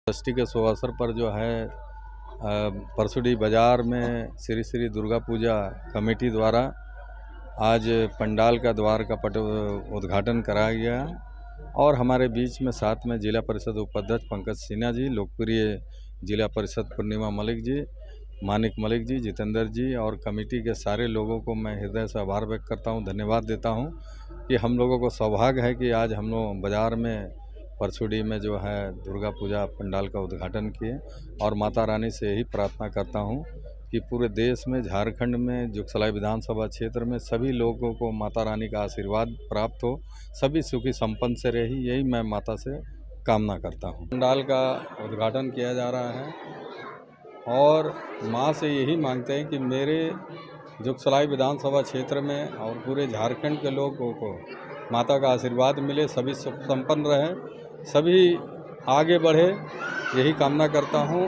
षष्ठी के शुभ अवसर पर जो है परसुडी बाज़ार में श्री श्री दुर्गा पूजा कमेटी द्वारा आज पंडाल का द्वार का उद्घाटन कराया गया और हमारे बीच में साथ में जिला परिषद उपाध्यक्ष पंकज सिन्हा जी, लोकप्रिय जिला परिषद पूर्णिमा मलिक जी, मानिक मलिक जी, जितेंद्र जी और कमेटी के सारे लोगों को मैं हृदय से आभार व्यक्त करता हूं, धन्यवाद देता हूं कि हम लोगों को सौभाग्य है कि आज हम लोग बाज़ार में परसुडी में जो है दुर्गा पूजा पंडाल का उद्घाटन किए और माता रानी से यही प्रार्थना करता हूं कि पूरे देश में, झारखंड में, जुगसलाई विधानसभा क्षेत्र में सभी लोगों को माता रानी का आशीर्वाद प्राप्त हो, सभी सुखी संपन्न से रही, यही मैं माता से कामना करता हूं। पंडाल का उद्घाटन किया जा रहा है और माँ से यही मांगते हैं कि मेरे जुगसलाई विधानसभा क्षेत्र में और पूरे झारखंड के लोगों को माता का आशीर्वाद मिले, सभी सुख संपन्न रहे, सभी आगे बढ़े, यही कामना करता हूं।